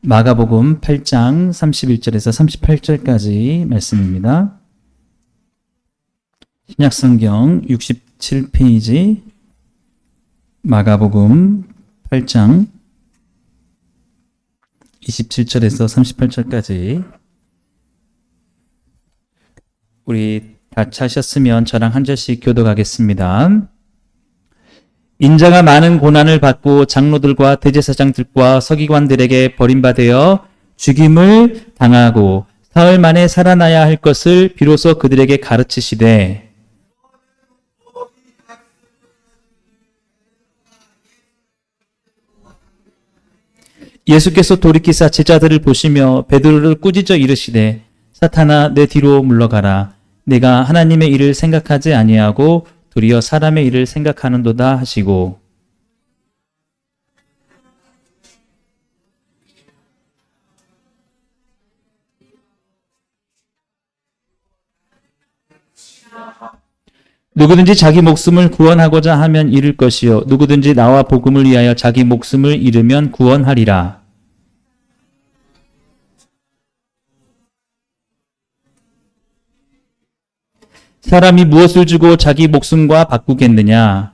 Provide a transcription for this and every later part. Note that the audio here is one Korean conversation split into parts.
마가복음 8장 31절에서 38절까지 말씀입니다. 신약성경 67페이지 마가복음 8장 27절에서 38절까지 우리 다 찾으셨으면 저랑 한 절씩 교독하겠습니다. 인자가 많은 고난을 받고 장로들과 대제사장들과 서기관들에게 버림받아 죽임을 당하고 사흘 만에 살아나야 할 것을 비로소 그들에게 가르치시되 예수께서 돌이키사 제자들을 보시며 베드로를 꾸짖어 이르시되 사탄아 내 뒤로 물러가라 내가 하나님의 일을 생각하지 아니하고 도리어 사람의 일을 생각하는도다 하시고 누구든지 자기 목숨을 구원하고자 하면 잃을 것이요 누구든지 나와 복음을 위하여 자기 목숨을 잃으면 구원하리라. 사람이 무엇을 주고 자기 목숨과 바꾸겠느냐?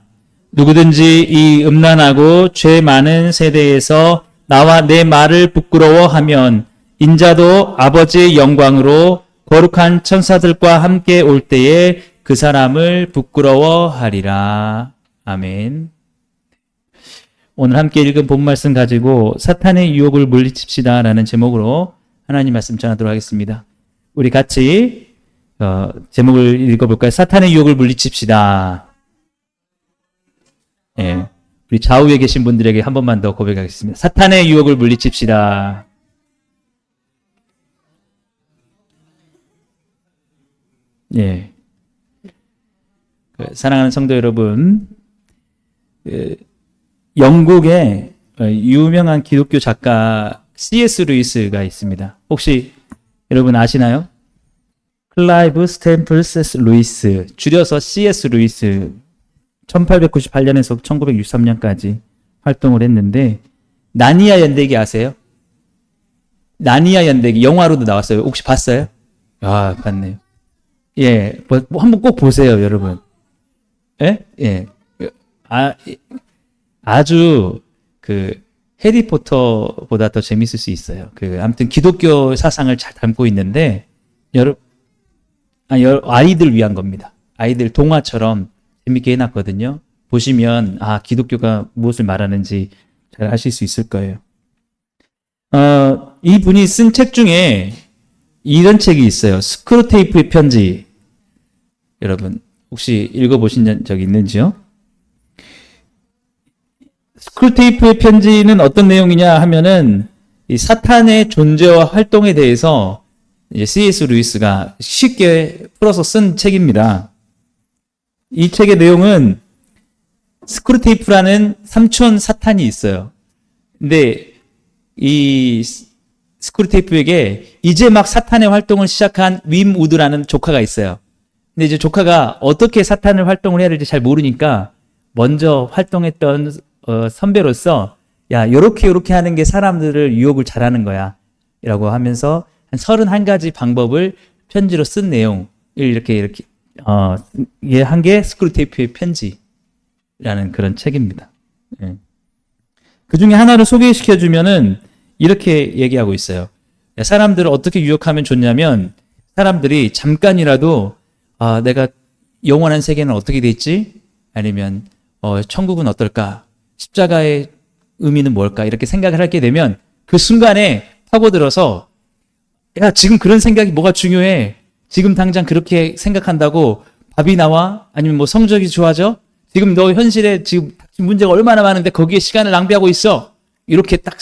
누구든지 이 음란하고 죄 많은 세대에서 나와 내 말을 부끄러워하면 인자도 아버지의 영광으로 거룩한 천사들과 함께 올 때에 그 사람을 부끄러워하리라. 아멘. 오늘 함께 읽은 본 말씀 가지고 사탄의 유혹을 물리칩시다 라는 제목으로 하나님 말씀 전하도록 하겠습니다. 우리 같이 제목을 읽어볼까요? 사탄의 유혹을 물리칩시다. 예, 우리 좌우에 계신 분들에게 한 번만 더 고백하겠습니다. 사탄의 유혹을 물리칩시다. 예, 사랑하는 성도 여러분, 영국의 유명한 기독교 작가 C.S. 루이스가 있습니다. 혹시 여러분 아시나요? 클라이브 스탬플스 루이스, 줄여서 C.S. 루이스, 1898년에서 1963년까지 활동을 했는데, 나니아 연대기 아세요? 나니아 연대기, 영화로도 나왔어요. 혹시 봤어요? 아, 봤네요. 예, 한번 꼭 보세요, 여러분. 예? 예. 아주, 해리포터보다 더 재밌을 수 있어요. 아무튼 기독교 사상을 잘 담고 있는데, 아이들 위한 겁니다. 아이들 동화처럼 재밌게 해놨거든요. 보시면 기독교가 무엇을 말하는지 잘 아실 수 있을 거예요. 이 분이 쓴 책 중에 이런 책이 있어요. 스크루테이프의 편지. 여러분 혹시 읽어보신 적이 있는지요? 스크루테이프의 편지는 어떤 내용이냐 하면은 이 사탄의 존재와 활동에 대해서 이제 C.S. 루이스가 쉽게 풀어서 쓴 책입니다. 이 책의 내용은 스크루테이프라는 삼촌 사탄이 있어요. 근데 이 스크루테이프에게 이제 막 사탄의 활동을 시작한 윈 우드라는 조카가 있어요. 근데 이제 조카가 어떻게 사탄을 활동을 해야 될지 잘 모르니까 먼저 활동했던 선배로서 야, 요렇게 하는 게 사람들을 유혹을 잘하는 거야. 라고 하면서 한 31가지 방법을 편지로 쓴 내용을 이렇게 한 게 스크루테이프의 편지라는 그런 책입니다. 예. 그 중에 하나를 소개시켜주면은 이렇게 얘기하고 있어요. 사람들을 어떻게 유혹하면 좋냐면 사람들이 잠깐이라도 내가 영원한 세계는 어떻게 됐지? 아니면 천국은 어떨까? 십자가의 의미는 뭘까? 이렇게 생각을 하게 되면 그 순간에 파고들어서 야, 지금 그런 생각이 뭐가 중요해? 지금 당장 그렇게 생각한다고 밥이 나와? 아니면 뭐 성적이 좋아져? 지금 너 현실에 지금 문제가 얼마나 많은데 거기에 시간을 낭비하고 있어? 이렇게 딱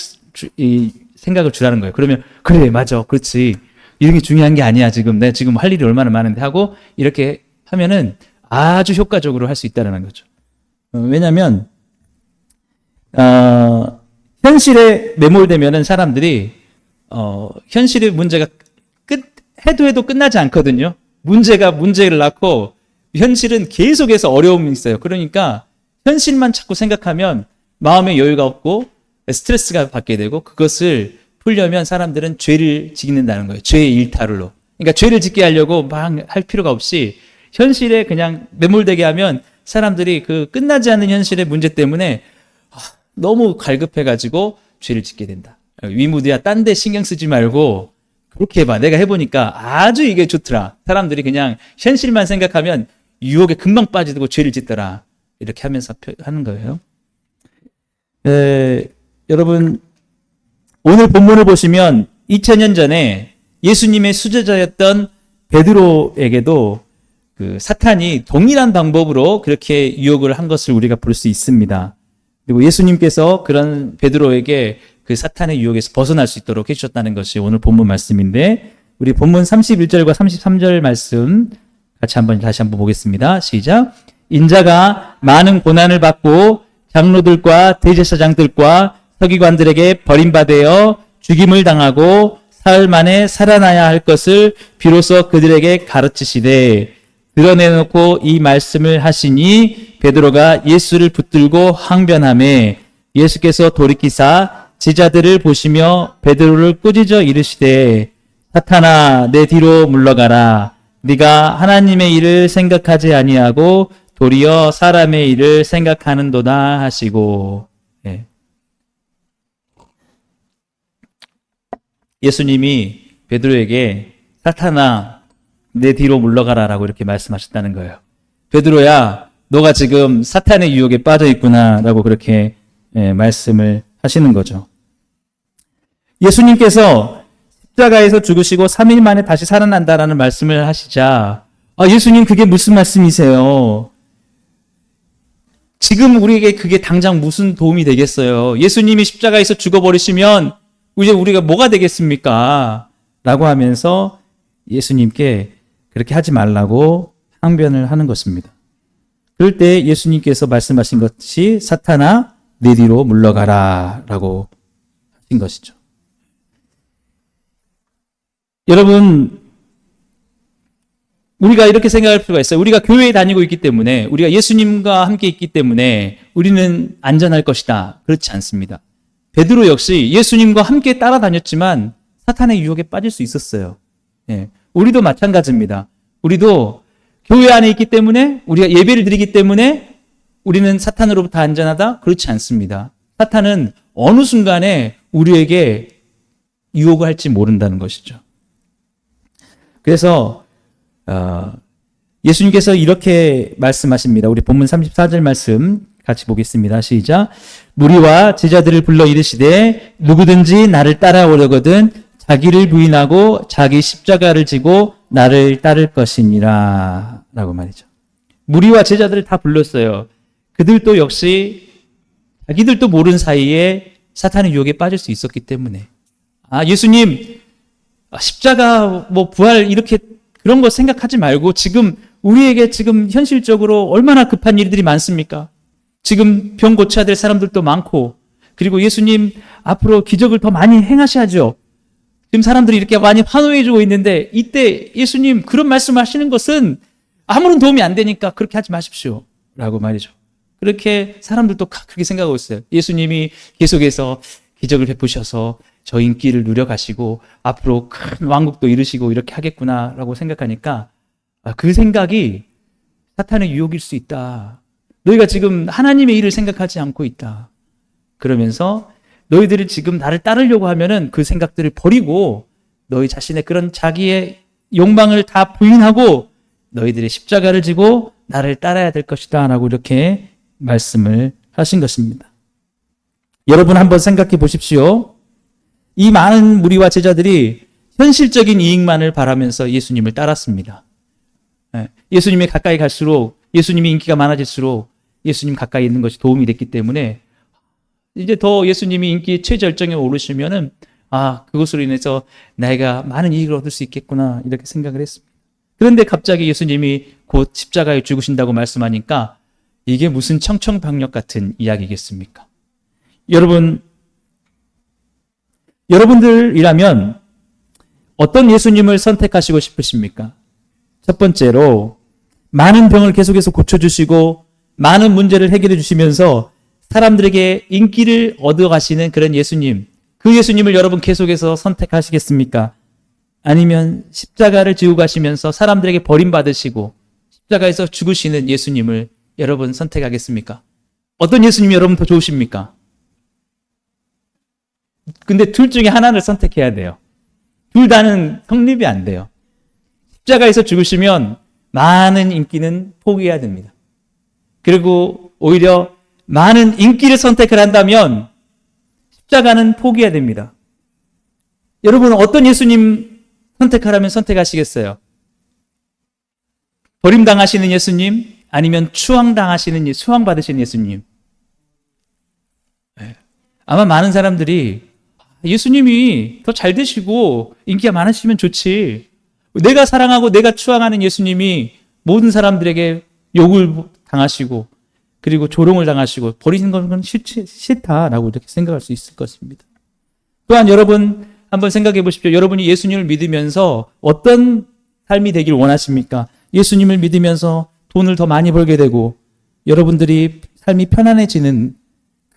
생각을 주라는 거예요. 그러면 그래, 맞아, 그렇지. 이런 게 중요한 게 아니야. 지금 내가 지금 할 일이 얼마나 많은데 하고 이렇게 하면은 아주 효과적으로 할 수 있다는 거죠. 왜냐하면 현실에 매몰되면은 사람들이 현실의 문제가 해도 끝나지 않거든요. 문제가 문제를 낳고 현실은 계속해서 어려움이 있어요. 그러니까 현실만 자꾸 생각하면 마음의 여유가 없고 스트레스가 받게 되고 그것을 풀려면 사람들은 죄를 짓는다는 거예요. 죄의 일탈로. 그러니까 죄를 짓게 하려고 막 할 필요가 없이 현실에 그냥 매몰되게 하면 사람들이 그 끝나지 않는 현실의 문제 때문에 너무 갈급해가지고 죄를 짓게 된다. 위무드야, 딴 데 신경 쓰지 말고 그렇게 해봐. 내가 해보니까 아주 이게 좋더라. 사람들이 그냥 현실만 생각하면 유혹에 금방 빠지고 죄를 짓더라. 이렇게 하면서 하는 거예요. 여러분, 오늘 본문을 보시면 2000년 전에 예수님의 수제자였던 베드로에게도 그 사탄이 동일한 방법으로 그렇게 유혹을 한 것을 우리가 볼 수 있습니다. 그리고 예수님께서 그런 베드로에게 그 사탄의 유혹에서 벗어날 수 있도록 해주셨다는 것이 오늘 본문 말씀인데, 우리 본문 31절과 33절 말씀 다시 한번 보겠습니다. 시작. 인자가 많은 고난을 받고 장로들과 대제사장들과 서기관들에게 버림받아 죽임을 당하고 사흘 만에 살아나야 할 것을 비로소 그들에게 가르치시되, 드러내놓고 이 말씀을 하시니 베드로가 예수를 붙들고 항변하매, 예수께서 돌이키사 제자들을 보시며 베드로를 꾸짖어 이르시되, 사탄아 내 뒤로 물러가라. 네가 하나님의 일을 생각하지 아니하고 도리어 사람의 일을 생각하는도다 하시고. 예수님이 베드로에게 사탄아 내 뒤로 물러가라라고 이렇게 말씀하셨다는 거예요. 베드로야, 너가 지금 사탄의 유혹에 빠져 있구나라고 그렇게 말씀을 하시는 거죠. 예수님께서 십자가에서 죽으시고 3일 만에 다시 살아난다라는 말씀을 하시자, 예수님 그게 무슨 말씀이세요? 지금 우리에게 그게 당장 무슨 도움이 되겠어요? 예수님이 십자가에서 죽어버리시면 이제 우리가 뭐가 되겠습니까? 라고 하면서 예수님께 그렇게 하지 말라고 항변을 하는 것입니다. 그럴 때 예수님께서 말씀하신 것이 사탄아 내 뒤로 물러가라 라고 하신 것이죠. 여러분, 우리가 이렇게 생각할 필요가 있어요. 우리가 교회에 다니고 있기 때문에, 우리가 예수님과 함께 있기 때문에 우리는 안전할 것이다. 그렇지 않습니다. 베드로 역시 예수님과 함께 따라다녔지만 사탄의 유혹에 빠질 수 있었어요. 우리도 마찬가지입니다. 우리도 교회 안에 있기 때문에, 우리가 예배를 드리기 때문에 우리는 사탄으로부터 안전하다? 그렇지 않습니다. 사탄은 어느 순간에 우리에게 유혹을 할지 모른다는 것이죠. 그래서 예수님께서 이렇게 말씀하십니다. 우리 본문 34절 말씀 같이 보겠습니다. 시작. 무리와 제자들을 불러 이르시되 누구든지 나를 따라오려거든 자기를 부인하고 자기 십자가를 지고 나를 따를 것이니라 라고 말이죠. 무리와 제자들을 다 불렀어요. 그들도 역시 자기들도 모르는 사이에 사탄의 유혹에 빠질 수 있었기 때문에, 예수님 십자가 부활 이렇게 그런 거 생각하지 말고 지금 우리에게 지금 현실적으로 얼마나 급한 일들이 많습니까? 지금 병 고쳐야 될 사람들도 많고, 그리고 예수님 앞으로 기적을 더 많이 행하셔야죠. 지금 사람들이 이렇게 많이 환호해주고 있는데 이때 예수님 그런 말씀하시는 것은 아무런 도움이 안 되니까 그렇게 하지 마십시오 라고 말이죠. 그렇게 사람들도 그렇게 생각하고 있어요. 예수님이 계속해서 기적을 베푸셔서 저 인기를 누려가시고 앞으로 큰 왕국도 이루시고 이렇게 하겠구나라고 생각하니까 그 생각이 사탄의 유혹일 수 있다. 너희가 지금 하나님의 일을 생각하지 않고 있다. 그러면서 너희들이 지금 나를 따르려고 하면은 그 생각들을 버리고 너희 자신의 그런 자기의 욕망을 다 부인하고 너희들의 십자가를 지고 나를 따라야 될 것이다 라고 이렇게 말씀을 하신 것입니다. 여러분 한번 생각해 보십시오. 이 많은 무리와 제자들이 현실적인 이익만을 바라면서 예수님을 따랐습니다. 예수님이 가까이 갈수록, 예수님이 인기가 많아질수록 예수님 가까이 있는 것이 도움이 됐기 때문에 이제 더 예수님이 인기 최절정에 오르시면은 그것으로 인해서 내가 많은 이익을 얻을 수 있겠구나 이렇게 생각을 했습니다. 그런데 갑자기 예수님이 곧 십자가에 죽으신다고 말씀하니까 이게 무슨 청청방력 같은 이야기겠습니까? 여러분들이라면 어떤 예수님을 선택하시고 싶으십니까? 첫 번째로 많은 병을 계속해서 고쳐주시고 많은 문제를 해결해 주시면서 사람들에게 인기를 얻어가시는 그런 예수님, 그 예수님을 여러분 계속해서 선택하시겠습니까? 아니면 십자가를 지고 가시면서 사람들에게 버림받으시고 십자가에서 죽으시는 예수님을 여러분 선택하겠습니까? 어떤 예수님이 여러분 더 좋으십니까? 근데 둘 중에 하나를 선택해야 돼요. 둘 다는 성립이 안 돼요. 십자가에서 죽으시면 많은 인기는 포기해야 됩니다. 그리고 오히려 많은 인기를 선택을 한다면 십자가는 포기해야 됩니다. 여러분 어떤 예수님 선택하라면 선택하시겠어요? 버림당하시는 예수님 아니면 추앙당하시는 추앙받으시는 예수님? 아마 많은 사람들이 예수님이 더 잘 되시고 인기가 많으시면 좋지. 내가 사랑하고 내가 추앙하는 예수님이 모든 사람들에게 욕을 당하시고 그리고 조롱을 당하시고 버리는 건 싫다라고 이렇게 생각할 수 있을 것입니다. 또한 여러분 한번 생각해 보십시오. 여러분이 예수님을 믿으면서 어떤 삶이 되길 원하십니까? 예수님을 믿으면서 돈을 더 많이 벌게 되고 여러분들이 삶이 편안해지는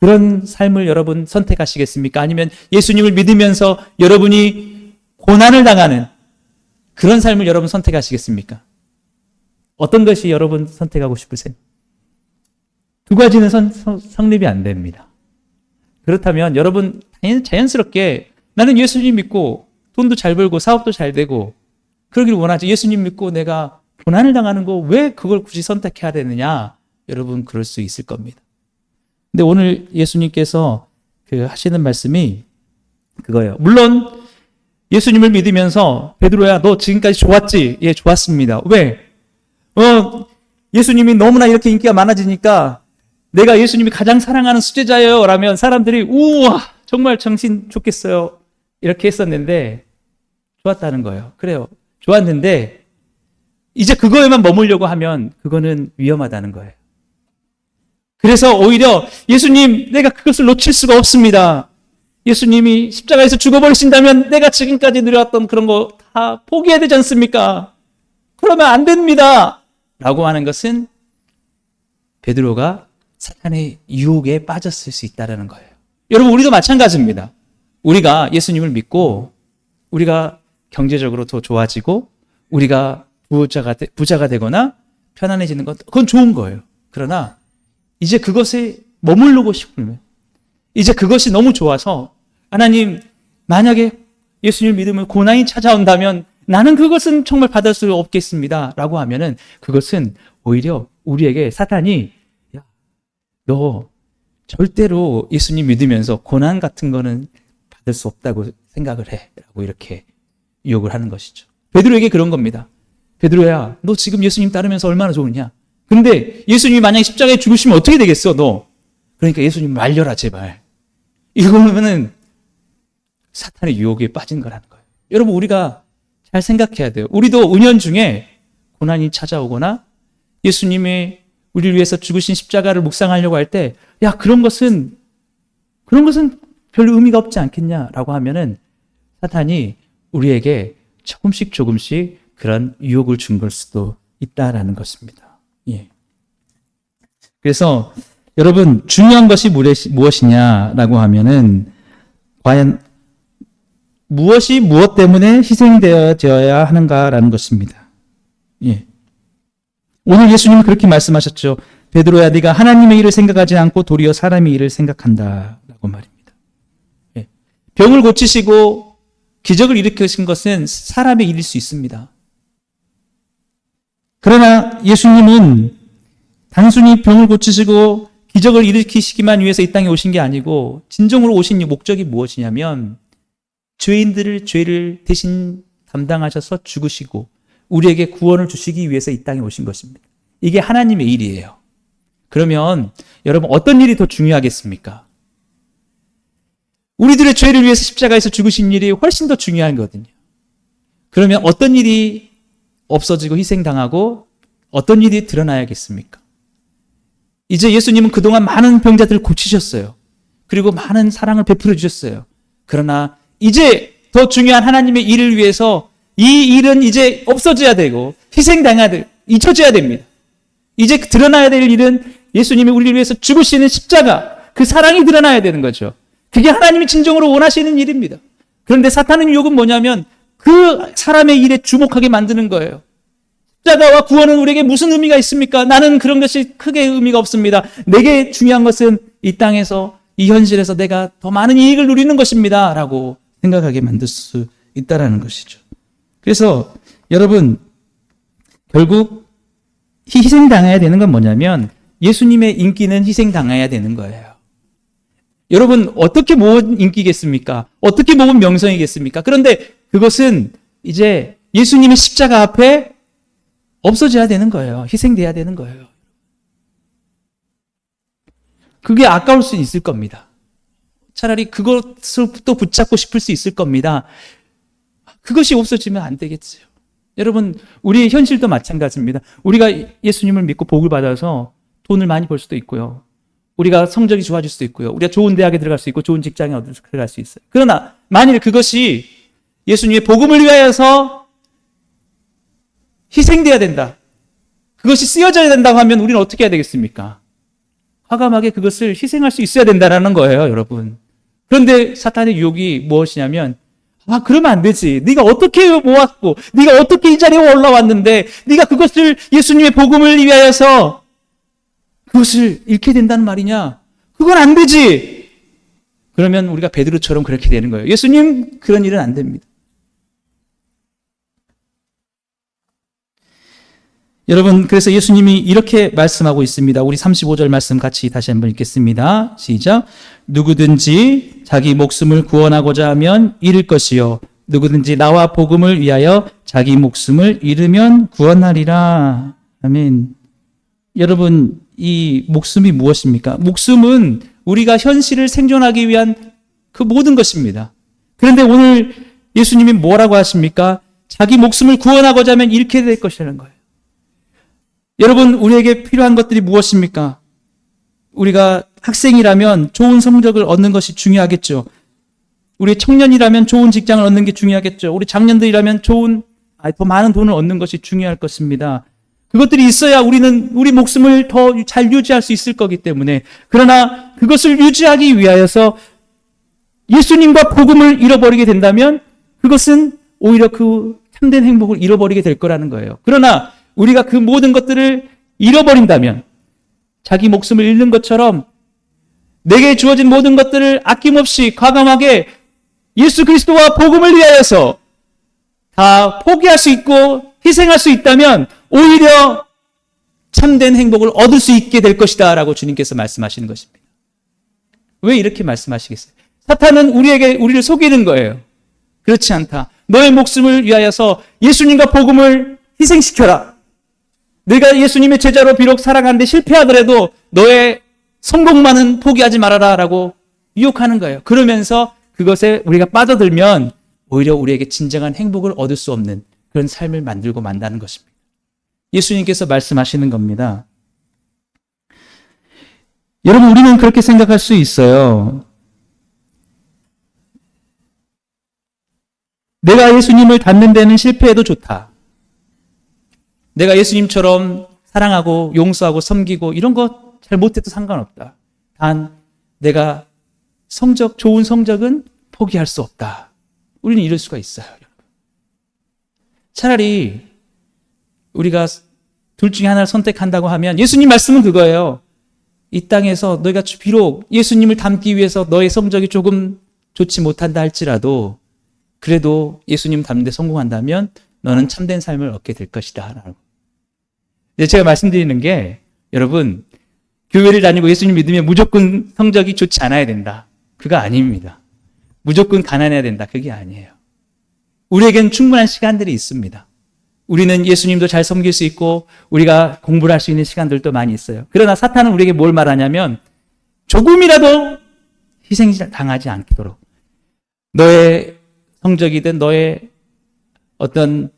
그런 삶을 여러분 선택하시겠습니까? 아니면 예수님을 믿으면서 여러분이 고난을 당하는 그런 삶을 여러분 선택하시겠습니까? 어떤 것이 여러분 선택하고 싶으세요? 두 가지는 성립이 안 됩니다. 그렇다면 여러분 자연스럽게 나는 예수님 믿고 돈도 잘 벌고 사업도 잘 되고 그러길 원하지. 예수님 믿고 내가 고난을 당하는 거 왜 그걸 굳이 선택해야 되느냐? 여러분 그럴 수 있을 겁니다. 근데 오늘 예수님께서 하시는 말씀이 그거예요. 물론 예수님을 믿으면서 베드로야 너 지금까지 좋았지? 예, 좋았습니다. 왜? 예수님이 너무나 이렇게 인기가 많아지니까 내가 예수님이 가장 사랑하는 수제자예요 라면 사람들이 우와 정말 정신 좋겠어요 이렇게 했었는데 좋았다는 거예요. 그래요. 좋았는데 이제 그거에만 머물려고 하면 그거는 위험하다는 거예요. 그래서 오히려 예수님 내가 그것을 놓칠 수가 없습니다. 예수님이 십자가에서 죽어버리신다면 내가 지금까지 누려왔던 그런 거 다 포기해야 되지 않습니까? 그러면 안 됩니다. 라고 하는 것은 베드로가 사탄의 유혹에 빠졌을 수 있다는 거예요. 여러분 우리도 마찬가지입니다. 우리가 예수님을 믿고 우리가 경제적으로 더 좋아지고 우리가 부자가 되거나 편안해지는 것 그건 좋은 거예요. 그러나 이제 그것에 머무르고 싶으면 이제 그것이 너무 좋아서 하나님 만약에 예수님을 믿으면 고난이 찾아온다면 나는 그것은 정말 받을 수 없겠습니다 라고 하면은 그것은 오히려 우리에게 사탄이 야, 너 절대로 예수님 믿으면서 고난 같은 거는 받을 수 없다고 생각을 해 라고 이렇게 유혹을 하는 것이죠. 베드로에게 그런 겁니다. 베드로야 너 지금 예수님 따르면서 얼마나 좋으냐. 근데 예수님이 만약에 십자가에 죽으시면 어떻게 되겠어 너. 그러니까 예수님 말려라 제발. 이거면은 사탄의 유혹에 빠진 거라는 거예요. 여러분 우리가 잘 생각해야 돼요. 우리도 은연중에 고난이 찾아오거나 예수님의 우리를 위해서 죽으신 십자가를 묵상하려고 할 때 야 그런 것은 별 의미가 없지 않겠냐라고 하면은 사탄이 우리에게 조금씩 그런 유혹을 준 걸 수도 있다라는 것입니다. 예. 그래서 여러분 중요한 것이 무엇이냐라고 하면은 과연 무엇이 무엇 때문에 희생되어야 하는가라는 것입니다. 예. 오늘 예수님은 그렇게 말씀하셨죠. 베드로야 네가 하나님의 일을 생각하지 않고 도리어 사람의 일을 생각한다라고 말입니다. 예. 병을 고치시고 기적을 일으키신 것은 사람의 일일 수 있습니다. 그러나 예수님은 단순히 병을 고치시고 기적을 일으키시기만 위해서 이 땅에 오신 게 아니고 진정으로 오신 목적이 무엇이냐면 죄인들을 죄를 대신 담당하셔서 죽으시고 우리에게 구원을 주시기 위해서 이 땅에 오신 것입니다. 이게 하나님의 일이에요. 그러면 여러분 어떤 일이 더 중요하겠습니까? 우리들의 죄를 위해서 십자가에서 죽으신 일이 훨씬 더 중요한 거거든요. 그러면 어떤 일이 없어지고 희생당하고 어떤 일이 드러나야겠습니까? 이제 예수님은 그동안 많은 병자들을 고치셨어요. 그리고 많은 사랑을 베풀어 주셨어요. 그러나 이제 더 중요한 하나님의 일을 위해서 이 일은 이제 없어져야 되고 희생당해야 되고 잊혀져야 됩니다. 이제 드러나야 될 일은 예수님이 우리를 위해서 죽으시는 십자가 그 사랑이 드러나야 되는 거죠. 그게 하나님이 진정으로 원하시는 일입니다. 그런데 사탄의 유혹은 뭐냐면 그 사람의 일에 주목하게 만드는 거예요. 십자가와 구원은 우리에게 무슨 의미가 있습니까? 나는 그런 것이 크게 의미가 없습니다. 내게 중요한 것은 이 땅에서, 이 현실에서 내가 더 많은 이익을 누리는 것입니다. 라고 생각하게 만들 수 있다는 것이죠. 그래서 여러분, 결국 희생당해야 되는 건 뭐냐면 예수님의 인기는 희생당해야 되는 거예요. 여러분, 어떻게 모은 인기겠습니까? 어떻게 모은 명성이겠습니까? 그런데 그것은 이제 예수님의 십자가 앞에 없어져야 되는 거예요. 희생돼야 되는 거예요. 그게 아까울 수 있을 겁니다. 차라리 그것을 또 붙잡고 싶을 수 있을 겁니다. 그것이 없어지면 안 되겠죠. 여러분, 우리의 현실도 마찬가지입니다. 우리가 예수님을 믿고 복을 받아서 돈을 많이 벌 수도 있고요. 우리가 성적이 좋아질 수도 있고요. 우리가 좋은 대학에 들어갈 수 있고 좋은 직장에 들어갈 수 있어요. 그러나 만일 그것이 예수님의 복음을 위하여서 희생돼야 된다, 그것이 쓰여져야 된다고 하면 우리는 어떻게 해야 되겠습니까? 과감하게 그것을 희생할 수 있어야 된다는 거예요, 여러분. 그런데 사탄의 유혹이 무엇이냐면, 그러면 안 되지. 네가 어떻게 모았고, 네가 어떻게 이 자리에 올라왔는데, 네가 그것을 예수님의 복음을 위하여서 그것을 잃게 된다는 말이냐? 그건 안 되지. 그러면 우리가 베드로처럼 그렇게 되는 거예요. 예수님, 그런 일은 안 됩니다. 여러분, 그래서 예수님이 이렇게 말씀하고 있습니다. 우리 35절 말씀 같이 다시 한번 읽겠습니다. 시작. 누구든지 자기 목숨을 구원하고자 하면 잃을 것이요, 누구든지 나와 복음을 위하여 자기 목숨을 잃으면 구원하리라. 아멘. 여러분, 이 목숨이 무엇입니까? 목숨은 우리가 현실을 생존하기 위한 그 모든 것입니다. 그런데 오늘 예수님이 뭐라고 하십니까? 자기 목숨을 구원하고자 하면 잃게 될 것이라는 거예요. 여러분, 우리에게 필요한 것들이 무엇입니까? 우리가 학생이라면 좋은 성적을 얻는 것이 중요하겠죠. 우리 청년이라면 좋은 직장을 얻는 게 중요하겠죠. 우리 장년들이라면 더 많은 돈을 얻는 것이 중요할 것입니다. 그것들이 있어야 우리는 우리 목숨을 더 잘 유지할 수 있을 거기 때문에. 그러나 그것을 유지하기 위하여서 예수님과 복음을 잃어버리게 된다면 그것은 오히려 그 참된 행복을 잃어버리게 될 거라는 거예요. 그러나 우리가 그 모든 것들을 잃어버린다면, 자기 목숨을 잃는 것처럼 내게 주어진 모든 것들을 아낌없이 과감하게 예수 그리스도와 복음을 위하여서 다 포기할 수 있고 희생할 수 있다면 오히려 참된 행복을 얻을 수 있게 될 것이다 라고 주님께서 말씀하시는 것입니다. 왜 이렇게 말씀하시겠어요? 사탄은 우리를 속이는 거예요. 그렇지 않다. 너의 목숨을 위하여서 예수님과 복음을 희생시켜라. 내가 예수님의 제자로 비록 살아가는데 실패하더라도 너의 성공만은 포기하지 말아라 라고 유혹하는 거예요. 그러면서 그것에 우리가 빠져들면 오히려 우리에게 진정한 행복을 얻을 수 없는 그런 삶을 만들고 만다는 것입니다. 예수님께서 말씀하시는 겁니다. 여러분, 우리는 그렇게 생각할 수 있어요. 내가 예수님을 닮는 데는 실패해도 좋다. 내가 예수님처럼 사랑하고 용서하고 섬기고 이런 거 잘 못해도 상관없다. 단 내가 좋은 성적은 포기할 수 없다. 우리는 이럴 수가 있어요. 차라리 우리가 둘 중에 하나를 선택한다고 하면 예수님 말씀은 그거예요. 이 땅에서 너희가 비록 예수님을 닮기 위해서 너의 성적이 조금 좋지 못한다 할지라도 그래도 예수님 닮는 데 성공한다면 너는 참된 삶을 얻게 될 것이다. 제가 말씀드리는 게, 여러분, 교회를 다니고 예수님 믿으면 무조건 성적이 좋지 않아야 된다. 그거 아닙니다. 무조건 가난해야 된다. 그게 아니에요. 우리에겐 충분한 시간들이 있습니다. 우리는 예수님도 잘 섬길 수 있고 우리가 공부를 할 수 있는 시간들도 많이 있어요. 그러나 사탄은 우리에게 뭘 말하냐면 조금이라도 희생당하지 않도록 너의 성적이든 너의 어떤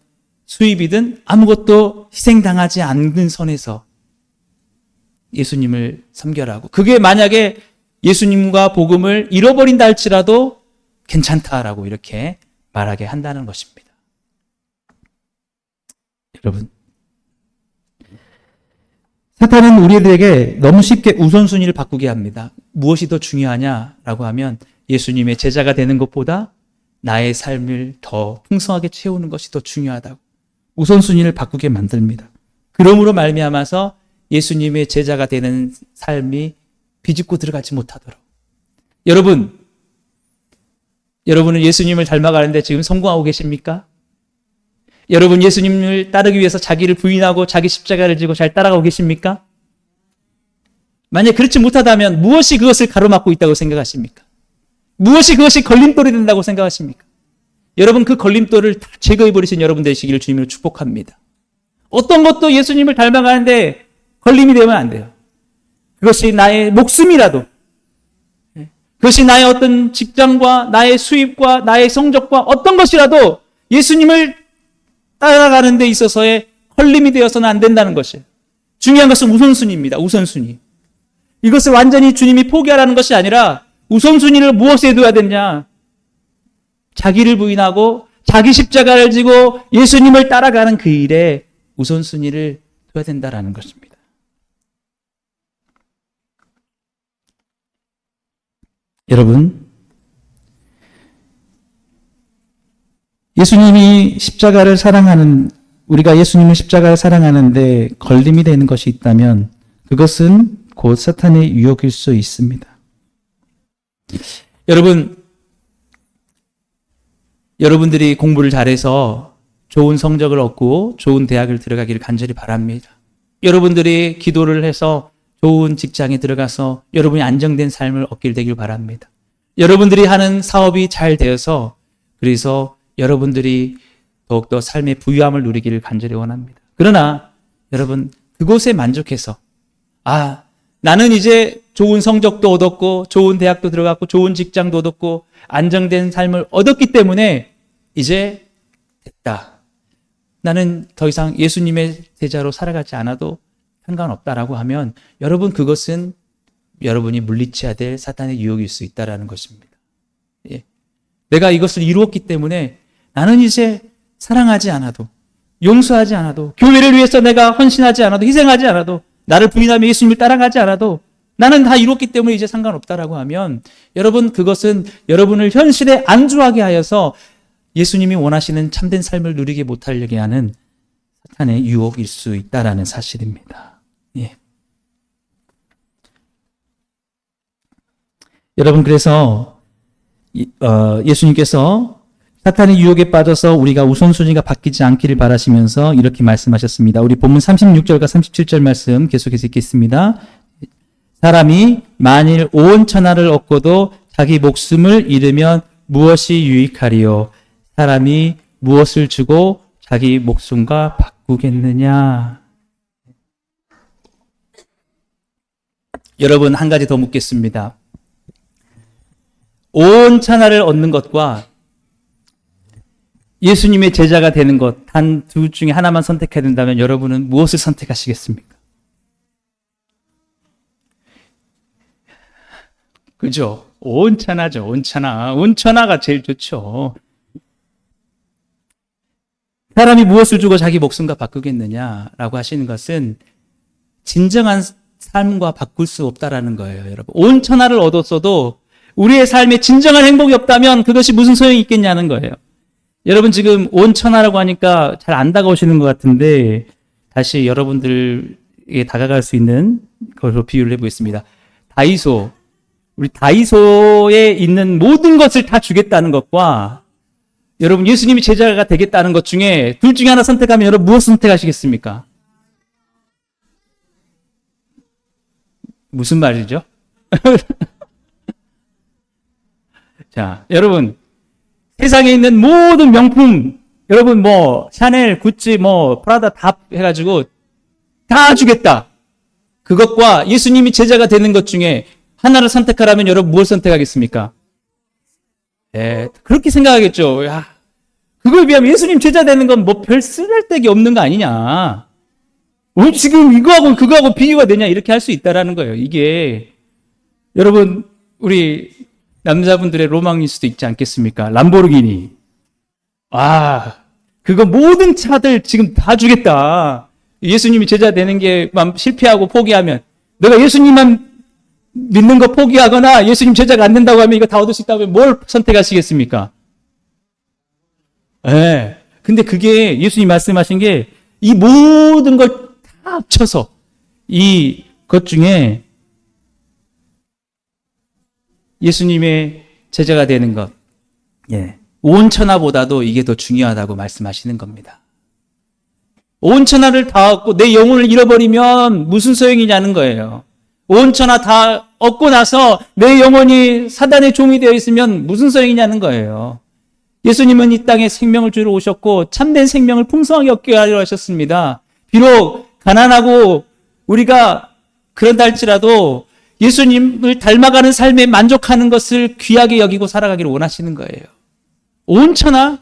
수입이든 아무것도 희생당하지 않는 선에서 예수님을 섬겨라고. 그게 만약에 예수님과 복음을 잃어버린다 할지라도 괜찮다라고 이렇게 말하게 한다는 것입니다. 여러분, 사탄은 우리들에게 너무 쉽게 우선순위를 바꾸게 합니다. 무엇이 더 중요하냐라고 하면 예수님의 제자가 되는 것보다 나의 삶을 더 풍성하게 채우는 것이 더 중요하다고 우선순위를 바꾸게 만듭니다. 그러므로 말미암아서 예수님의 제자가 되는 삶이 비집고 들어가지 못하도록. 여러분은 예수님을 닮아가는데 지금 성공하고 계십니까? 여러분 예수님을 따르기 위해서 자기를 부인하고 자기 십자가를 지고 잘 따라가고 계십니까? 만약 그렇지 못하다면 무엇이 그것을 가로막고 있다고 생각하십니까? 무엇이 그것이 걸림돌이 된다고 생각하십니까? 여러분 그 걸림돌을 다 제거해버리신 여러분 되시기를 주님으로 축복합니다. 어떤 것도 예수님을 닮아가는데 걸림이 되면 안 돼요. 그것이 나의 목숨이라도, 그것이 나의 어떤 직장과 나의 수입과 나의 성적과 어떤 것이라도 예수님을 따라가는 데 있어서의 걸림이 되어서는 안 된다는 것이에요. 중요한 것은 우선순위입니다. 우선순위. 이것을 완전히 주님이 포기하라는 것이 아니라 우선순위를 무엇에 둬야 되냐? 자기를 부인하고 자기 십자가를 지고 예수님을 따라가는 그 일에 우선순위를 둬야 된다는 것입니다. 여러분, 예수님이 십자가를 사랑하는, 우리가 예수님을 십자가를 사랑하는데 걸림이 되는 것이 있다면 그것은 곧 사탄의 유혹일 수 있습니다. 여러분들이 공부를 잘해서 좋은 성적을 얻고 좋은 대학을 들어가기를 간절히 바랍니다. 여러분들이 기도를 해서 좋은 직장에 들어가서 여러분이 안정된 삶을 얻길 되길 바랍니다. 여러분들이 하는 사업이 잘 되어서 그래서 여러분들이 더욱더 삶의 부유함을 누리기를 간절히 원합니다. 그러나 여러분 그곳에 만족해서 나는 이제 좋은 성적도 얻었고 좋은 대학도 들어갔고 좋은 직장도 얻었고 안정된 삶을 얻었기 때문에 이제 됐다. 나는 더 이상 예수님의 제자로 살아가지 않아도 상관없다라고 하면 여러분 그것은 여러분이 물리쳐야 될 사탄의 유혹일 수 있다라는 것입니다. 예. 내가 이것을 이루었기 때문에 나는 이제 사랑하지 않아도 용서하지 않아도 교회를 위해서 내가 헌신하지 않아도 희생하지 않아도 나를 부인하며 예수님을 따라가지 않아도 나는 다 이뤘기 때문에 이제 상관없다라고 하면 여러분 그것은 여러분을 현실에 안주하게 하여서 예수님이 원하시는 참된 삶을 누리게 못하려게 하는 사탄의 유혹일 수 있다라는 사실입니다. 예. 여러분 그래서 예수님께서 사탄의 유혹에 빠져서 우리가 우선순위가 바뀌지 않기를 바라시면서 이렇게 말씀하셨습니다. 우리 본문 36절과 37절 말씀 계속해서 읽겠습니다. 사람이 만일 온 천하를 얻고도 자기 목숨을 잃으면 무엇이 유익하리요? 사람이 무엇을 주고 자기 목숨과 바꾸겠느냐? 여러분 한 가지 더 묻겠습니다. 온 천하를 얻는 것과 예수님의 제자가 되는 것, 단 둘 중에 하나만 선택해야 된다면 여러분은 무엇을 선택하시겠습니까? 그죠? 온 천하죠. 온 천하. 온 천하가 제일 좋죠. 사람이 무엇을 주고 자기 목숨과 바꾸겠느냐라고 하시는 것은 진정한 삶과 바꿀 수 없다라는 거예요, 여러분. 온 천하를 얻었어도 우리의 삶에 진정한 행복이 없다면 그것이 무슨 소용이 있겠냐는 거예요. 여러분 지금 온 천하라고 하니까 잘 안 다가오시는 것 같은데 다시 여러분들에게 다가갈 수 있는 것으로 비유를 해보겠습니다. 우리 다이소에 있는 모든 것을 다 주겠다는 것과 여러분 예수님이 제자가 되겠다는 것 중에 둘 중에 하나 선택하면 여러분 무엇 선택하시겠습니까? 무슨 말이죠? 자, 여러분 세상에 있는 모든 명품 여러분 샤넬, 구찌, 프라다 다 해가지고 다 주겠다. 그것과 예수님이 제자가 되는 것 중에 하나를 선택하라면 여러분 무엇을 선택하겠습니까? 그렇게 생각하겠죠. 야, 그거에 비하면 예수님 제자 되는 건 별 쓰잘데기 없는 거 아니냐. 지금 이거하고 그거하고 비교가 되냐 이렇게 할 수 있다라는 거예요. 이게 여러분 우리 남자분들의 로망일 수도 있지 않겠습니까? 람보르기니. 그거 모든 차들 지금 다 주겠다. 예수님이 제자 되는 게 실패하고 포기하면 내가 예수님만 믿는 거 포기하거나 예수님 제자가 안 된다고 하면 이거 다 얻을 수 있다고 하면 뭘 선택하시겠습니까? 예. 근데 그게 예수님 말씀하신 게 이 모든 걸 다 합쳐서 이 것 중에 예수님의 제자가 되는 것, 예. 온 천하보다도 이게 더 중요하다고 말씀하시는 겁니다. 온 천하를 다 얻고 내 영혼을 잃어버리면 무슨 소용이냐는 거예요. 온 천하 다 얻고 나서 내 영혼이 사단의 종이 되어 있으면 무슨 소용이냐는 거예요. 예수님은 이 땅에 생명을 주러 오셨고 참된 생명을 풍성하게 얻게 하려 하셨습니다. 비록 가난하고 우리가 그런다 할지라도 예수님을 닮아가는 삶에 만족하는 것을 귀하게 여기고 살아가기를 원하시는 거예요. 온 천하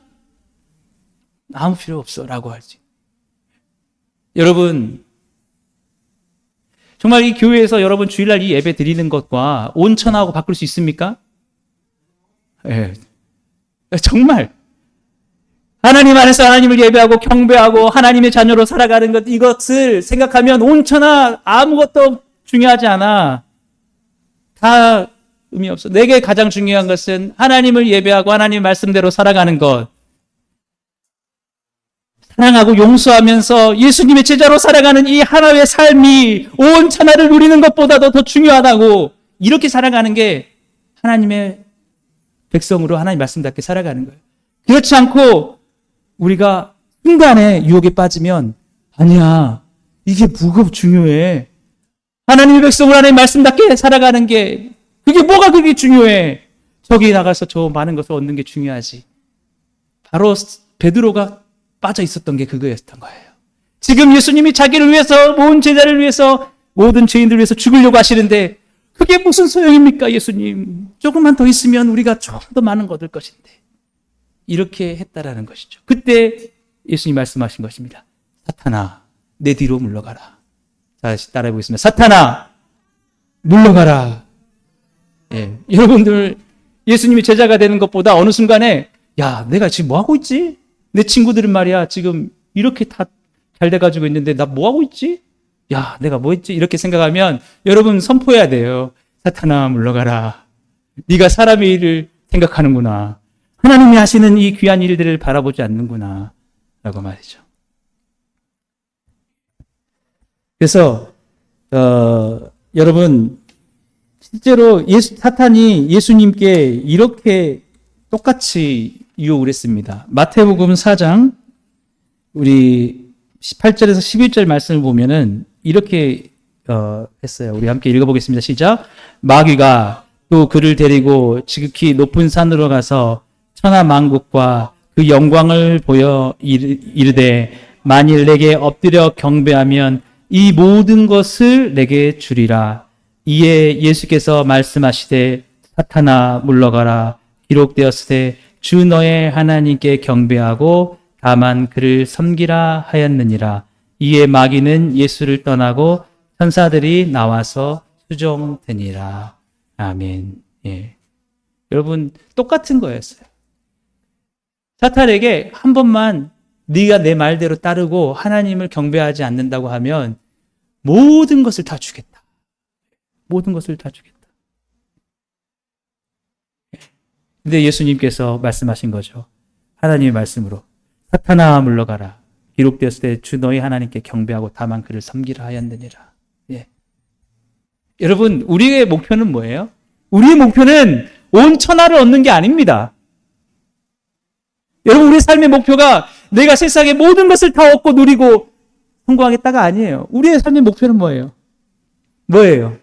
아무 필요 없어라고 하지. 여러분, 정말 이 교회에서 여러분 주일날 이 예배 드리는 것과 온 천하하고 바꿀 수 있습니까? 예. 정말 하나님 안에서 하나님을 예배하고 경배하고 하나님의 자녀로 살아가는 것, 이것을 생각하면 온 천하 아무것도 중요하지 않아. 다 의미 없어. 내게 가장 중요한 것은 하나님을 예배하고 하나님 말씀대로 살아가는 것. 사랑하고 용서하면서 예수님의 제자로 살아가는 이 하나의 삶이 온 천하를 누리는 것보다도 더 중요하다고, 이렇게 살아가는 게 하나님의 백성으로 하나님 말씀답게 살아가는 거예요. 그렇지 않고 우리가 순간에 유혹에 빠지면 아니야, 이게 뭐가 중요해. 하나님의 백성으로 하나님 말씀답게 살아가는 게 그게 뭐가 그렇게 중요해. 저기 나가서 저 많은 것을 얻는 게 중요하지. 바로 베드로가 빠져 있었던 게 그거였던 거예요. 지금 예수님이 자기를 위해서, 온 제자를 위해서, 모든 죄인들을 위해서 죽으려고 하시는데 그게 무슨 소용입니까, 예수님? 조금만 더 있으면 우리가 조금 더 많은 거 얻을 것인데. 이렇게 했다라는 것이죠. 그때 예수님 말씀하신 것입니다. 사탄아, 내 뒤로 물러가라. 다시 따라해 보겠습니다. 사탄아, 물러가라. 예. 여러분들, 예수님이 제자가 되는 것보다 어느 순간에, 야, 내가 지금 뭐 하고 있지? 내 친구들은 말이야, 지금 이렇게 다 잘 돼가지고 있는데 나 뭐 하고 있지? 야, 내가 뭐 했지? 이렇게 생각하면 여러분 선포해야 돼요. 사탄아, 물러가라. 네가 사람의 일을 생각하는구나. 하나님이 하시는 이 귀한 일들을 바라보지 않는구나. 라고 말이죠. 그래서 여러분, 실제로 사탄이 예수님께 이렇게 똑같이 유혹을 했습니다. 마태복음 4장 우리 8절에서 11절 말씀을 보면은 이렇게 했어요. 우리 함께 읽어보겠습니다. 시작. 마귀가 또 그를 데리고 지극히 높은 산으로 가서 천하 만국과 그 영광을 보여 이르되 만일 내게 엎드려 경배하면 이 모든 것을 내게 주리라. 이에 예수께서 말씀하시되 사탄아 물러가라. 기록되었으되 주 너의 하나님께 경배하고 다만 그를 섬기라 하였느니라. 이에 마귀는 예수를 떠나고 천사들이 나와서 수종되니라. 아멘. 예. 여러분, 똑같은 거였어요. 사탄에게 한 번만 네가 내 말대로 따르고 하나님을 경배하지 않는다고 하면 모든 것을 다 주겠다. 모든 것을 다 주겠다. 근데 예수님께서 말씀하신 거죠. 하나님의 말씀으로. 사탄아 물러가라. 기록되었을 때 주 너희 하나님께 경배하고 다만 그를 섬기라 하였느니라. 예. 여러분, 우리의 목표는 뭐예요? 우리의 목표는 온 천하를 얻는 게 아닙니다. 여러분, 우리의 삶의 목표가 내가 세상의 모든 것을 다 얻고 누리고 성공하겠다가 아니에요. 우리의 삶의 목표는 뭐예요? 뭐예요?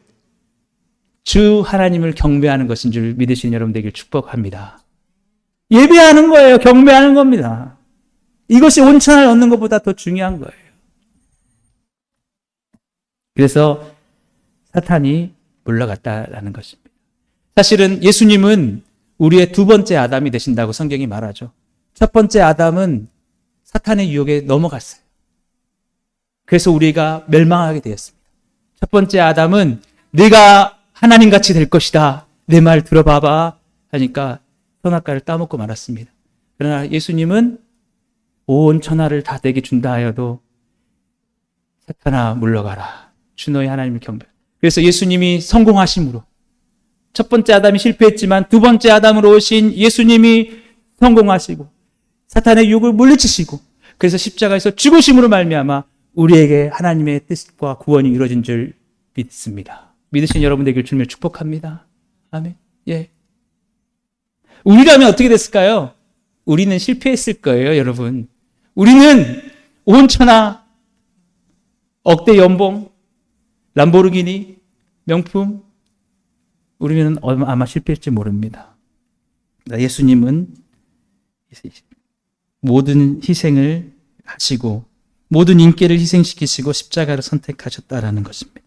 주 하나님을 경배하는 것인 줄 믿으시는 여러분 되길 축복합니다. 예배하는 거예요. 경배하는 겁니다. 이것이 온 천하를 얻는 것보다 더 중요한 거예요. 그래서 사탄이 물러갔다라는 것입니다. 사실은 예수님은 우리의 두 번째 아담이 되신다고 성경이 말하죠. 첫 번째 아담은 사탄의 유혹에 넘어갔어요. 그래서 우리가 멸망하게 되었습니다. 첫 번째 아담은 네가 하나님같이 될 것이다. 내 말 들어봐봐 하니까 선악과를 따먹고 말았습니다. 그러나 예수님은 온 천하를 다 내게 준다 하여도 사탄아 물러가라. 주 너의 하나님을 경배. 그래서 예수님이 성공하심으로, 첫 번째 아담이 실패했지만 두 번째 아담으로 오신 예수님이 성공하시고 사탄의 유혹을 물리치시고 그래서 십자가에서 죽으심으로 말미암아 우리에게 하나님의 뜻과 구원이 이루어진 줄 믿습니다. 믿으신 여러분 되길 주님을 축복합니다. 아멘. 예. 우리라면 어떻게 됐을까요? 우리는 실패했을 거예요, 여러분. 우리는 온 천하, 억대 연봉, 람보르기니, 명품, 우리는 아마 실패할지 모릅니다. 예수님은 모든 희생을 하시고 모든 인기를 희생시키시고 십자가를 선택하셨다라는 것입니다.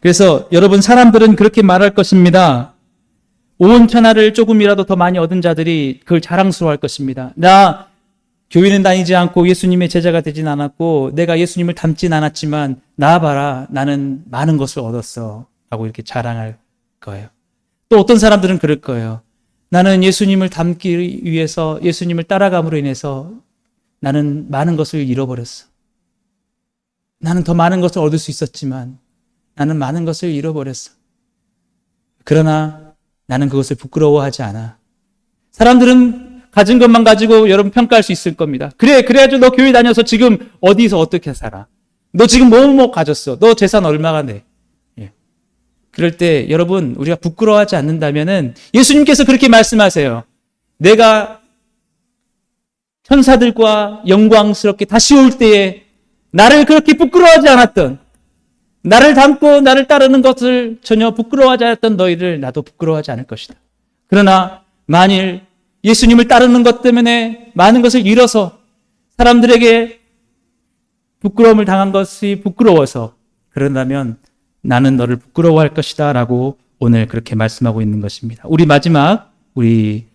그래서 여러분, 사람들은 그렇게 말할 것입니다. 온 천하를 조금이라도 더 많이 얻은 자들이 그걸 자랑스러워할 것입니다. 나 교회는 다니지 않고 예수님의 제자가 되진 않았고 내가 예수님을 닮진 않았지만 나 봐라, 나는 많은 것을 얻었어 라고 이렇게 자랑할 거예요. 또 어떤 사람들은 그럴 거예요. 나는 예수님을 닮기 위해서, 예수님을 따라감으로 인해서 나는 많은 것을 잃어버렸어. 나는 더 많은 것을 얻을 수 있었지만 나는 많은 것을 잃어버렸어. 그러나 나는 그것을 부끄러워하지 않아. 사람들은 가진 것만 가지고 여러분 평가할 수 있을 겁니다. 그래야죠. 너 교회 다녀서 지금 어디서 어떻게 살아? 너 지금 뭐 가졌어? 너 재산 얼마가 돼? 예. 그럴 때 여러분, 우리가 부끄러워하지 않는다면은 예수님께서 그렇게 말씀하세요. 내가 천사들과 영광스럽게 다시 올 때에 나를 그렇게 부끄러워하지 않았던, 나를 닮고 나를 따르는 것을 전혀 부끄러워하지 않았던 너희를 나도 부끄러워하지 않을 것이다. 그러나 만일 예수님을 따르는 것 때문에 많은 것을 잃어서 사람들에게 부끄러움을 당한 것이 부끄러워서 그런다면 나는 너를 부끄러워할 것이다 라고 오늘 그렇게 말씀하고 있는 것입니다. 우리 마지막, 우리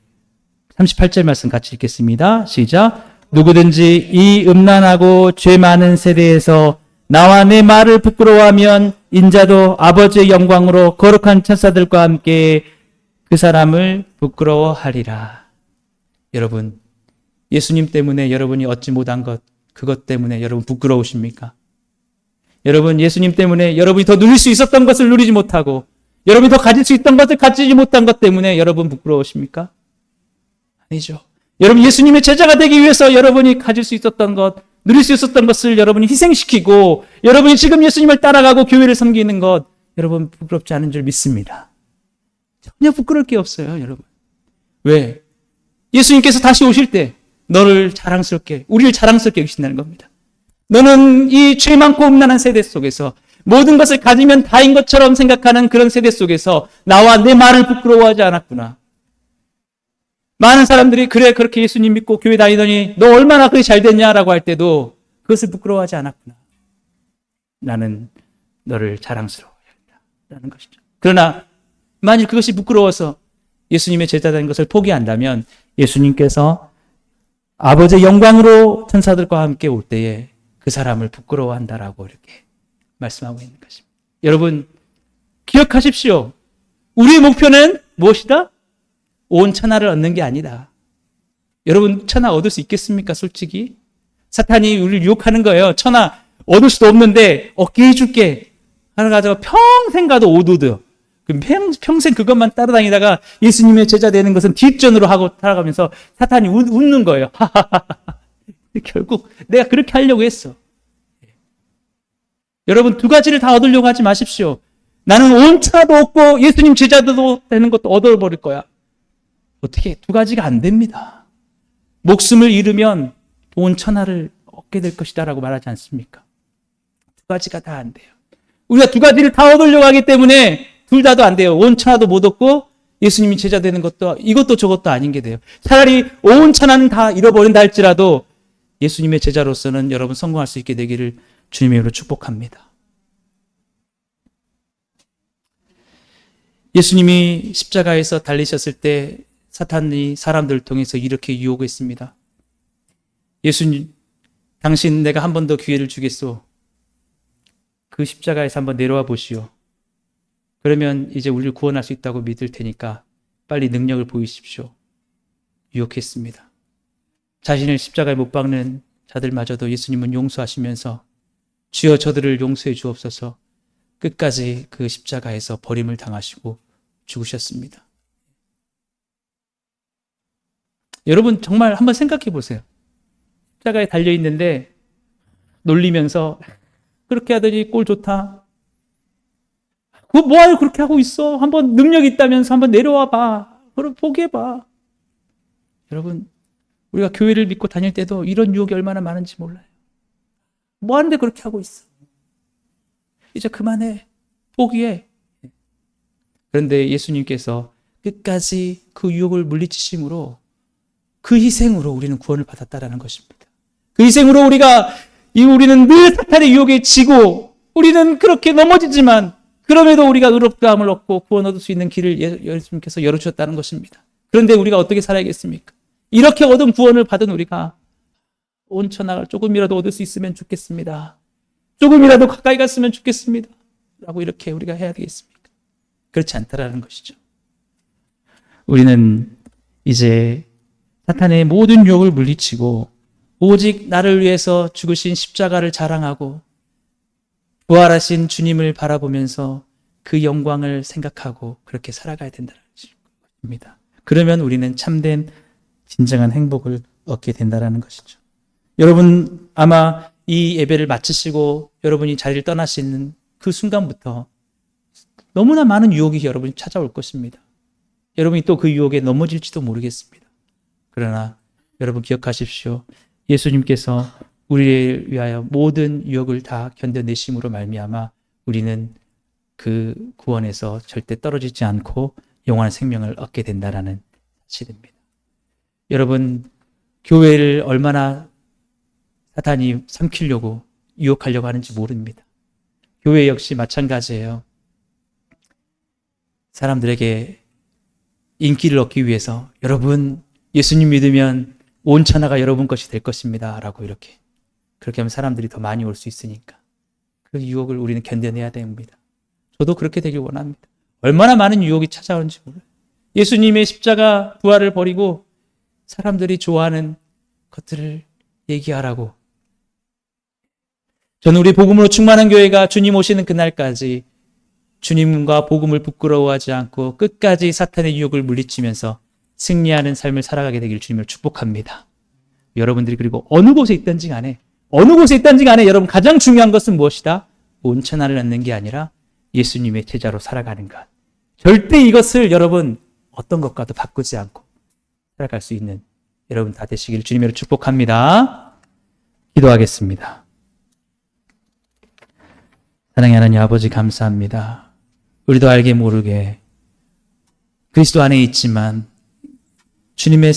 38절 말씀 같이 읽겠습니다. 시작. 누구든지 이 음란하고 죄 많은 세대에서 나와 내 말을 부끄러워하면 인자도 아버지의 영광으로 거룩한 천사들과 함께 그 사람을 부끄러워하리라. 여러분, 예수님 때문에 여러분이 얻지 못한 것, 그것 때문에 여러분 부끄러우십니까? 여러분, 예수님 때문에 여러분이 더 누릴 수 있었던 것을 누리지 못하고 여러분이 더 가질 수 있던 것을 가지지 못한 것 때문에 여러분 부끄러우십니까? 아니죠. 여러분, 예수님의 제자가 되기 위해서 여러분이 가질 수 있었던 것, 누릴 수 있었던 것을 여러분이 희생시키고 여러분이 지금 예수님을 따라가고 교회를 섬기는 것, 여러분 부끄럽지 않은 줄 믿습니다. 전혀 부끄러울 게 없어요, 여러분. 왜? 예수님께서 다시 오실 때 너를 자랑스럽게, 우리를 자랑스럽게 여기신다는 겁니다. 너는 이 죄 많고 음란한 세대 속에서 모든 것을 가지면 다인 것처럼 생각하는 그런 세대 속에서 나와 내 말을 부끄러워하지 않았구나. 많은 사람들이 그래 그렇게 예수님 믿고 교회 다니더니 너 얼마나 그렇게 잘 됐냐라고 할 때도 그것을 부끄러워하지 않았구나. 나는 너를 자랑스러워해야 한다는 것이죠. 그러나 만일 그것이 부끄러워서 예수님의 제자된 것을 포기한다면 예수님께서 아버지의 영광으로 천사들과 함께 올 때에 그 사람을 부끄러워한다라고 이렇게 말씀하고 있는 것입니다. 여러분, 기억하십시오. 우리의 목표는 무엇이다? 온 천하를 얻는 게 아니다. 여러분, 천하 얻을 수 있겠습니까? 솔직히 사탄이 우리를 유혹하는 거예요. 천하 얻을 수도 없는데 얻게 해줄게 하나 가지고 평생 가도 오도드. 평생 그것만 따라다니다가 예수님의 제자 되는 것은 뒷전으로 하고 살아가면서 사탄이 웃는 거예요. 결국 내가 그렇게 하려고 했어. 여러분, 두 가지를 다 얻으려고 하지 마십시오. 나는 온 천하도 얻고 예수님 제자도 되는 것도 얻어버릴 거야. 어떻게? 두 가지가 안 됩니다. 목숨을 잃으면 온 천하를 얻게 될 것이다 라고 말하지 않습니까? 두 가지가 다 안 돼요. 우리가 두 가지를 다 얻으려고 하기 때문에 둘 다도 안 돼요. 온 천하도 못 얻고 예수님이 제자 되는 것도 이것도 저것도 아닌 게 돼요. 차라리 온 천하는 다 잃어버린다 할지라도 예수님의 제자로서는 여러분 성공할 수 있게 되기를 주님의 이름으로 축복합니다. 예수님이 십자가에서 달리셨을 때 사탄이 사람들을 통해서 이렇게 유혹했습니다. 예수님, 당신 내가 한 번 더 기회를 주겠소. 그 십자가에서 한번 내려와 보시오. 그러면 이제 우리를 구원할 수 있다고 믿을 테니까 빨리 능력을 보이십시오. 유혹했습니다. 자신을 십자가에 못 박는 자들마저도 예수님은 용서하시면서 주여 저들을 용서해 주옵소서. 끝까지 그 십자가에서 버림을 당하시고 죽으셨습니다. 여러분 정말 한번 생각해 보세요. 십자가에 달려 있는데 놀리면서 그렇게 하더니 꼴 좋다. 그거 뭐하러 그렇게 하고 있어? 한번 능력 있다면서 한번 내려와 봐. 그럼 포기해 봐. 여러분 우리가 교회를 믿고 다닐 때도 이런 유혹이 얼마나 많은지 몰라요. 뭐 하는데 그렇게 하고 있어? 이제 그만해. 포기해. 그런데 예수님께서 끝까지 그 유혹을 물리치심으로 그 희생으로 우리는 구원을 받았다라는 것입니다. 그 희생으로 우리는 늘 사탄의 유혹에 지고 우리는 그렇게 넘어지지만 그럼에도 우리가 의롭다함을 얻고 구원 얻을 수 있는 길을 예수님께서 열어주셨다는 것입니다. 그런데 우리가 어떻게 살아야겠습니까? 이렇게 얻은 구원을 받은 우리가 온천하를 조금이라도 얻을 수 있으면 좋겠습니다. 조금이라도 가까이 갔으면 좋겠습니다. 라고 이렇게 우리가 해야 되겠습니까? 그렇지 않다라는 것이죠. 우리는 이제 사탄의 모든 유혹을 물리치고 오직 나를 위해서 죽으신 십자가를 자랑하고 부활하신 주님을 바라보면서 그 영광을 생각하고 그렇게 살아가야 된다는 것입니다. 그러면 우리는 참된 진정한 행복을 얻게 된다는 것이죠. 여러분 아마 이 예배를 마치시고 여러분이 자리를 떠나시는 그 순간부터 너무나 많은 유혹이 여러분이 찾아올 것입니다. 여러분이 또 그 유혹에 넘어질지도 모르겠습니다. 그러나 여러분 기억하십시오. 예수님께서 우리를 위하여 모든 유혹을 다 견뎌내심으로 말미암아 우리는 그 구원에서 절대 떨어지지 않고 영원한 생명을 얻게 된다는 사실입니다. 여러분 교회를 얼마나 사탄이 삼키려고 유혹하려고 하는지 모릅니다. 교회 역시 마찬가지예요. 사람들에게 인기를 얻기 위해서 여러분 예수님 믿으면 온 천하가 여러분 것이 될 것입니다. 라고 그렇게 하면 사람들이 더 많이 올 수 있으니까 그 유혹을 우리는 견뎌내야 됩니다. 저도 그렇게 되길 원합니다. 얼마나 많은 유혹이 찾아오는지 몰라요. 예수님의 십자가 부활을 버리고 사람들이 좋아하는 것들을 얘기하라고. 저는 우리 복음으로 충만한 교회가 주님 오시는 그날까지 주님과 복음을 부끄러워하지 않고 끝까지 사탄의 유혹을 물리치면서 승리하는 삶을 살아가게 되기를 주님을 축복합니다. 여러분들이 그리고 어느 곳에 있든지 간에 여러분 가장 중요한 것은 무엇이다? 온천하를 얻는 게 아니라 예수님의 제자로 살아가는 것. 절대 이것을 여러분 어떤 것과도 바꾸지 않고 살아갈 수 있는 여러분 다 되시기를 주님으로 축복합니다. 기도하겠습니다. 사랑의 하나님 아버지 감사합니다. 우리도 알게 모르게 그리스도 안에 있지만 주님의